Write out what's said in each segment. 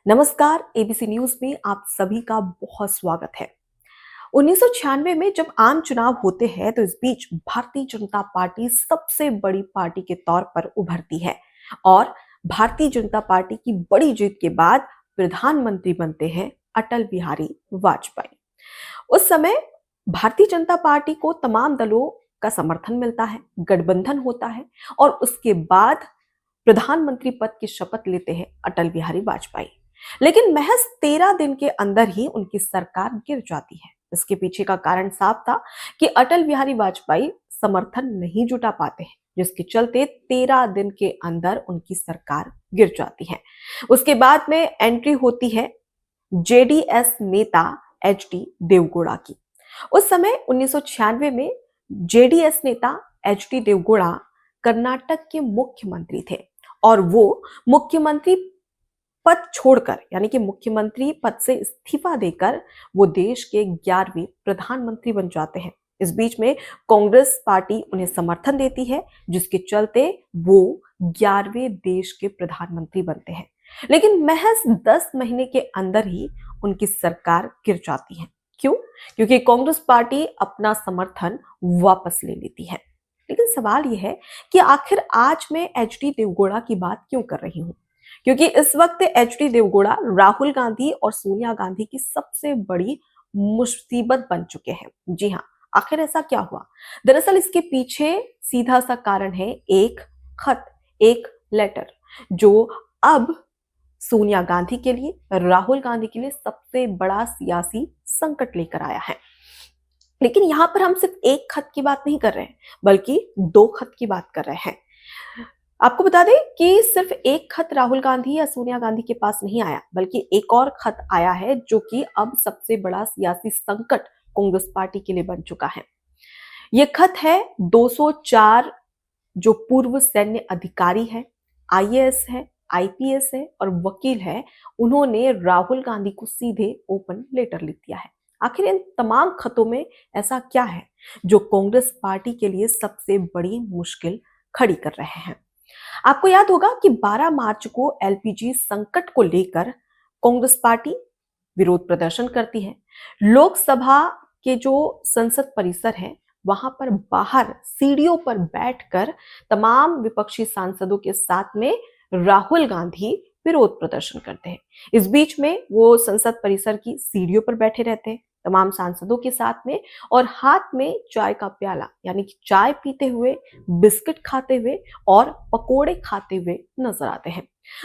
नमस्कार। ABC news में आप सभी का बहुत स्वागत है। 1996 में जब आम चुनाव होते हैं तो इस बीच भारतीय जनता पार्टी सबसे बड़ी पार्टी के तौर पर उभरती है और भारतीय जनता पार्टी की बड़ी जीत के बाद प्रधानमंत्री बनते हैं अटल बिहारी वाजपेयी। उस समय भारतीय जनता पार्टी को तमाम दलों का समर्थन मिलता है, गठबंधन होता है और उसके बाद प्रधानमंत्री पद की शपथ लेते हैं अटल बिहारी वाजपेयी। लेकिन महज 13 दिन के अंदर ही उनकी सरकार गिर जाती है। इसके पीछे का कारण साफ था कि अटल बिहारी वाजपेयी समर्थन नहीं जुटा पाते हैं, जिसके चलते 13 दिन के अंदर उनकी सरकार गिर जाती है। उसके बाद में एंट्री होती है जेडीएस नेता एचडी देवगौड़ा की। उस समय 1996 में जेडीएस नेता एचडी देवगौड़ा कर्नाटक के मुख्यमंत्री थे और वो मुख्यमंत्री पद छोड़कर यानी कि मुख्यमंत्री पद से इस्तीफा देकर वो देश के 11वें प्रधानमंत्री बन जाते हैं। इस बीच में कांग्रेस पार्टी उन्हें समर्थन देती है, जिसके चलते वो 11वें देश के प्रधानमंत्री बनते हैं। लेकिन महज 10 महीने के अंदर ही उनकी सरकार गिर जाती है। क्यों? क्योंकि कांग्रेस पार्टी अपना समर्थन वापस ले लेती है। लेकिन सवाल यह है कि आखिर आज मैं एचडी देवगौड़ा की बात क्यों कर रही हूं? क्योंकि इस वक्त एचडी देवगौड़ा राहुल गांधी और सोनिया गांधी की सबसे बड़ी मुसीबत बन चुके हैं। जी हाँ, आखिर ऐसा क्या हुआ? दरअसल इसके पीछे सीधा सा कारण है एक खत, एक लेटर, जो अब सोनिया गांधी के लिए, राहुल गांधी के लिए सबसे बड़ा सियासी संकट लेकर आया है। लेकिन यहां पर हम सिर्फ एक खत की बात नहीं कर रहे हैं, बल्कि दो खत की बात कर रहे हैं। आपको बता दें कि सिर्फ एक खत राहुल गांधी या सोनिया गांधी के पास नहीं आया, बल्कि एक और खत आया है जो कि अब सबसे बड़ा सियासी संकट कांग्रेस पार्टी के लिए बन चुका है। यह खत है 204 जो पूर्व सैन्य अधिकारी है, आईएएस है, आईपीएस है और वकील है, उन्होंने राहुल गांधी को सीधे ओपन लेटर लिख दिया है। आखिर इन तमाम खतों में ऐसा क्या है जो कांग्रेस पार्टी के लिए सबसे बड़ी मुश्किल खड़ी कर रहे हैं? आपको याद होगा कि 12 मार्च को एलपीजी संकट को लेकर कांग्रेस पार्टी विरोध प्रदर्शन करती है। लोकसभा के जो संसद परिसर है, वहां पर बाहर सीढ़ियों पर बैठकर तमाम विपक्षी सांसदों के साथ में राहुल गांधी विरोध प्रदर्शन करते हैं। इस बीच में वो संसद परिसर की सीढ़ियों पर बैठे रहते हैं तमाम सांसदों के साथ में, और हाथ में चाय का प्याला यानी कि चाय पीते हुए, बिस्किट खाते हुए और पकोड़े खाते हुए नजर आते हैं।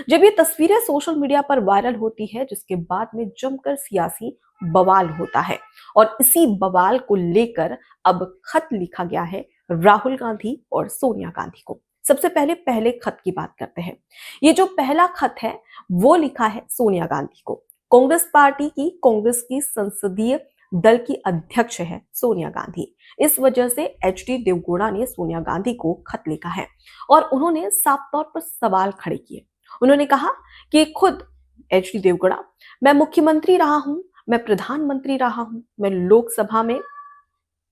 जब ये तस्वीरें सोशल मीडिया पर वायरल होती है, जिसके बाद में जमकर सियासी बवाल होता है और इसी बवाल को लेकर अब खत लिखा गया है राहुल गांधी और सोनिया गांधी को। सबसे पहले पहले खत की बात करते हैं। ये जो पहला खत है वो लिखा है सोनिया गांधी को। कांग्रेस पार्टी की, कांग्रेस की संसदीय दल की अध्यक्ष है सोनिया गांधी। इस वजह से एचडी देवगौड़ा ने सोनिया गांधी को खत लिखा है और उन्होंने साफ तौर पर सवाल खड़े किए। उन्होंने कहा कि खुद एचडी देवगौड़ा, मैं मुख्यमंत्री रहा हूं, मैं प्रधानमंत्री रहा हूं, मैं लोकसभा में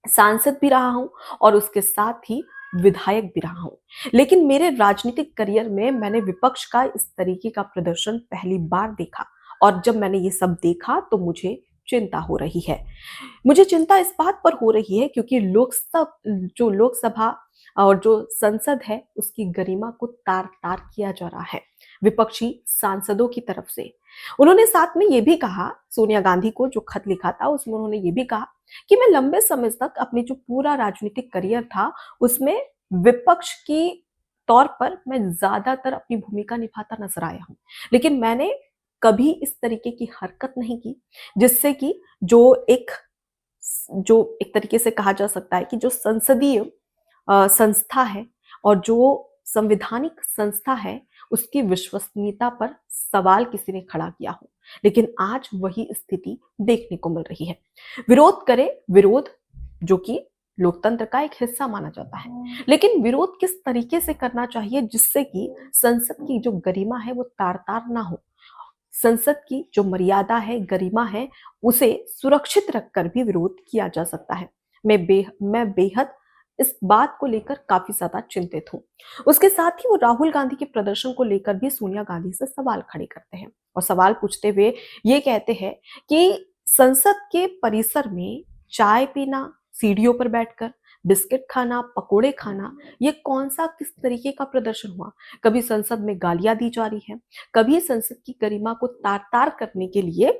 सांसद भी रहा हूं और उसके साथ ही विधायक भी रहा हूं। लेकिन मेरे राजनीतिक करियर में मैंने विपक्ष का इस तरीके का प्रदर्शन पहली बार देखा और जब मैंने ये सब देखा तो मुझे चिंता हो रही है। मुझे चिंता इस बात पर हो रही है क्योंकि लोकसभा और जो संसद है उसकी गरिमा को तार तार किया जा रहा है विपक्षी सांसदों की तरफ से। उन्होंने साथ में ये भी कहा, सोनिया गांधी को जो खत लिखा था उसमें उन्होंने ये भी कहा कि मैं लंबे समय तक अपनी जो पूरा राजनीतिक करियर था उसमें विपक्ष की तौर पर मैं ज्यादातर अपनी भूमिका निभाता नजर आया हूं, लेकिन मैंने कभी इस तरीके की हरकत नहीं की जिससे कि जो एक तरीके से कहा जा सकता है कि जो संसदीय संस्था है और जो संवैधानिक संस्था है उसकी विश्वसनीयता पर सवाल किसी ने खड़ा किया हो। लेकिन आज वही स्थिति देखने को मिल रही है। विरोध करे, विरोध जो कि लोकतंत्र का एक हिस्सा माना जाता है, लेकिन विरोध किस तरीके से करना चाहिए जिससे कि संसद की जो गरिमा है वो तार तार ना हो। संसद की जो मर्यादा है, गरिमा है, उसे सुरक्षित रखकर भी विरोध किया जा सकता है। मैं बेहद इस बात को लेकर काफी ज्यादा चिंतित हूँ। उसके साथ ही वो राहुल गांधी के प्रदर्शन को लेकर भी सोनिया गांधी से सवाल खड़े करते हैं और सवाल पूछते हुए ये कहते हैं कि संसद के परिसर में चाय पीना, सीढ़ियों पर बैठकर बिस्किट खाना, पकोड़े खाना, ये कौन सा किस तरीके का प्रदर्शन हुआ? कभी संसद में गालियां दी जा रही है, कभी संसद की गरिमा को तार तार करने के लिए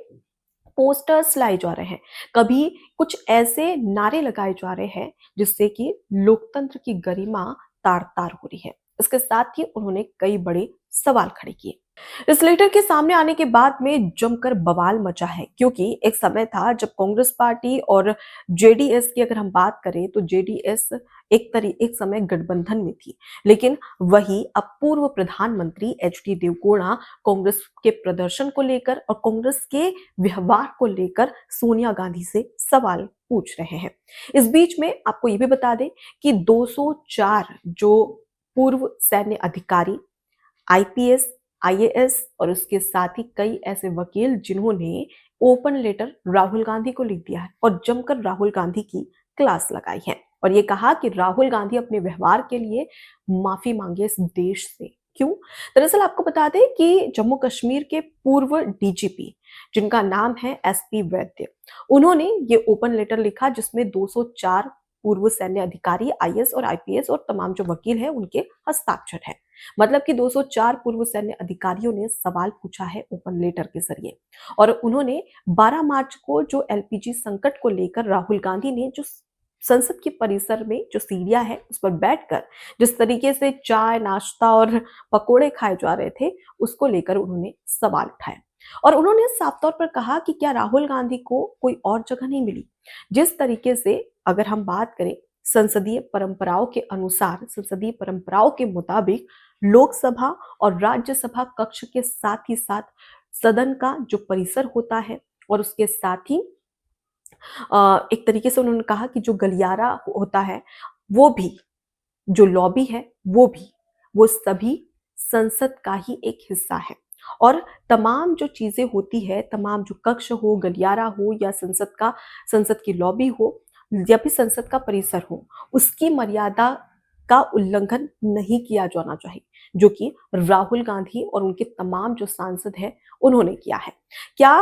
पोस्टर्स लाए जा रहे हैं, कभी कुछ ऐसे नारे लगाए जा रहे हैं जिससे कि लोकतंत्र की गरिमा तार तार हो रही है। इसके साथ ही उन्होंने कई बड़े सवाल खड़े किए। इस लेटर के सामने आने के बाद में जमकर बवाल मचा है, क्योंकि एक समय था जब कांग्रेस पार्टी और जेडीएस की अगर हम बात करें तो जेडीएस एक समय गठबंधन में थी, लेकिन वही अब पूर्व प्रधानमंत्री एचडी देवगौड़ा कांग्रेस के प्रदर्शन को लेकर और कांग्रेस के व्यवहार को लेकर सोनिया गांधी से सवाल पूछ रहे हैं। इस बीच में आपको ये भी बता दें कि 204 जो पूर्व सैन्य अधिकारी, आईपीएस, आईएएस और उसके साथ ही कई ऐसे वकील जिन्होंने ओपन लेटर राहुल गांधी को लिख दिया है और जमकर राहुल गांधी की क्लास लगाई है और ये कहा कि राहुल गांधी अपने व्यवहार के लिए माफी मांगे इस देश से। क्यों? दरअसल आपको बता दें कि जम्मू कश्मीर के पूर्व डीजीपी जिनका नाम है एसपी वैद्य, उन्होंने ये ओपन लेटर लिखा जिसमें 204 पूर्व सैन्य अधिकारी, आईएएस और आईपीएस और तमाम जो वकील हैं उनके हस्ताक्षर है। मतलब कि 204 पूर्व सैन्य अधिकारियों ने सवाल पूछा है ओपन लेटर के जरिए और उन्होंने 12 मार्च को जो एलपीजी संकट को लेकर राहुल गांधी ने जो संसद के परिसर में जो सीढ़ियां है उस पर बैठकर जिस तरीके से चाय, नाश्ता और पकोड़े खाए जा रहे थे, उसको लेकर उन्होंने सवाल उठाया और उन्होंने साफ तौर पर कहा कि क्या राहुल गांधी को कोई और जगह नहीं मिली? जिस तरीके से अगर हम बात करें संसदीय परंपराओं के अनुसार, संसदीय परंपराओं के मुताबिक लोकसभा और राज्यसभा कक्ष के साथ ही साथ सदन का जो परिसर होता है और उसके साथ ही एक तरीके से उन्होंने कहा कि जो गलियारा होता है वो भी, जो लॉबी है वो सभी संसद का ही एक हिस्सा है और तमाम जो चीजें होती है, तमाम जो कक्ष हो, गलियारा हो या संसद की लॉबी हो या फिर संसद का परिसर हो, उसकी मर्यादा का उल्लंघन नहीं किया जाना चाहिए, जो कि राहुल गांधी और उनके तमाम जो सांसद हैं उन्होंने किया है। क्या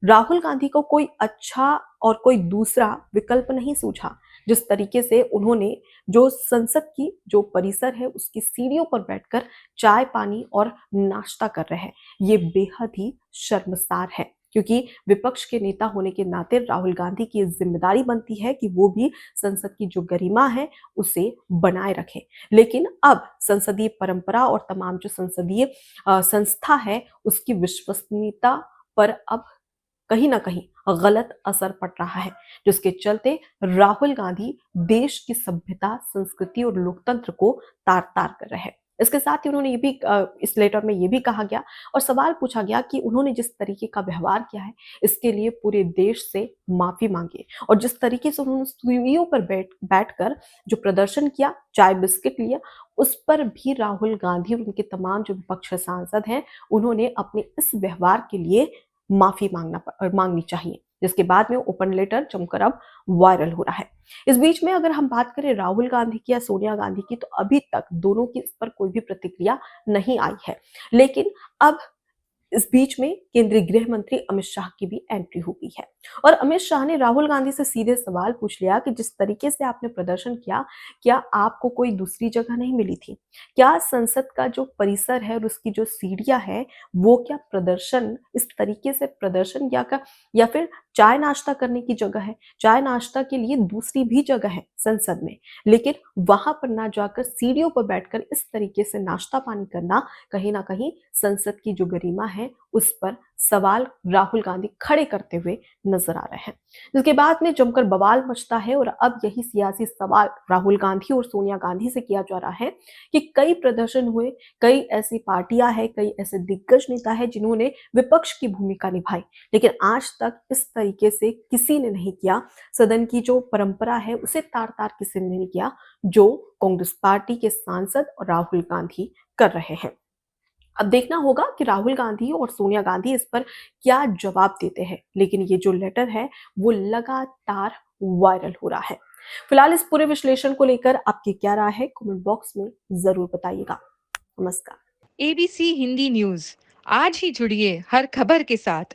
राहुल गांधी को कोई अच्छा और कोई दूसरा विकल्प नहीं सूझा? जिस तरीके से उन्होंने जो संसद की जो परिसर है उसकी सीढ़ियों पर बैठकर चाय पानी और नाश्ता कर रहे हैं, ये बेहद ही शर्मसार है, क्योंकि विपक्ष के नेता होने के नाते राहुल गांधी की जिम्मेदारी बनती है कि वो भी संसद की जो गरिमा है उसे बनाए रखे। लेकिन अब संसदीय परंपरा और तमाम जो संसदीय संस्था है उसकी विश्वसनीयता पर अब कहीं ना कहीं गलत असर पड़ रहा है, जिसके चलते राहुल गांधी देश की सभ्यता, संस्कृति और लोकतंत्र को तार तार कर रहे हैं। इसके साथ ही उन्होंने ये भी इस लेटर में ये भी कहा गया और सवाल पूछा गया कि उन्होंने जिस तरीके का व्यवहार किया है इसके लिए पूरे देश से माफी मांगे और जिस तरीके से उन्होंने सीढ़ियों पर बैठकर जो प्रदर्शन किया, चाय बिस्किट लिया, उस पर भी राहुल गांधी और उनके तमाम जो विपक्ष सांसद हैं उन्होंने अपने इस व्यवहार के लिए मांगनी चाहिए, जिसके बाद में ओपन लेटर जमकर अब वायरल हो रहा है। इस बीच में अगर हम बात करें राहुल गांधी की या सोनिया गांधी की, तो अभी तक दोनों की इस पर कोई भी प्रतिक्रिया नहीं आई है, लेकिन अब इस बीच में केंद्रीय गृह मंत्री अमित शाह की भी एंट्री हो गई है और अमित शाह ने राहुल गांधी से सीधे सवाल पूछ लिया कि जिस तरीके से आपने प्रदर्शन किया, क्या आपको कोई दूसरी जगह नहीं मिली थी? क्या संसद का जो परिसर है और उसकी जो सीढ़ियां है वो क्या प्रदर्शन इस तरीके से प्रदर्शन या फिर चाय नाश्ता करने की जगह है? चाय नाश्ता के लिए दूसरी भी जगह है संसद में, लेकिन वहां पर ना जाकर सीढ़ियों पर बैठकर इस तरीके से नाश्ता पानी करना कहीं ना कहीं संसद की जो गरिमा है उस पर सवाल राहुल गांधी खड़े करते हुए नजर आ रहे हैं, जिसके बाद में जमकर बवाल मचता है और अब यही सियासी सवाल राहुल गांधी और सोनिया गांधी से किया जा रहा है कि कई प्रदर्शन हुए, कई ऐसी पार्टियां हैं, कई ऐसे दिग्गज नेता है जिन्होंने विपक्ष की भूमिका निभाई, लेकिन आज तक इस तरीके से किसी ने नहीं किया। सदन की जो परंपरा है उसे तार तार किसी ने नहीं किया, जो कांग्रेस पार्टी के सांसद और राहुल गांधी कर रहे हैं। अब देखना होगा कि राहुल गांधी और सोनिया गांधी इस पर क्या जवाब देते हैं, लेकिन ये जो लेटर है वो लगातार वायरल हो रहा है। फिलहाल इस पूरे विश्लेषण को लेकर आपकी क्या राय है, कमेंट बॉक्स में जरूर बताइएगा। नमस्कार। एबीसी हिंदी न्यूज, आज ही जुड़िए हर खबर के साथ।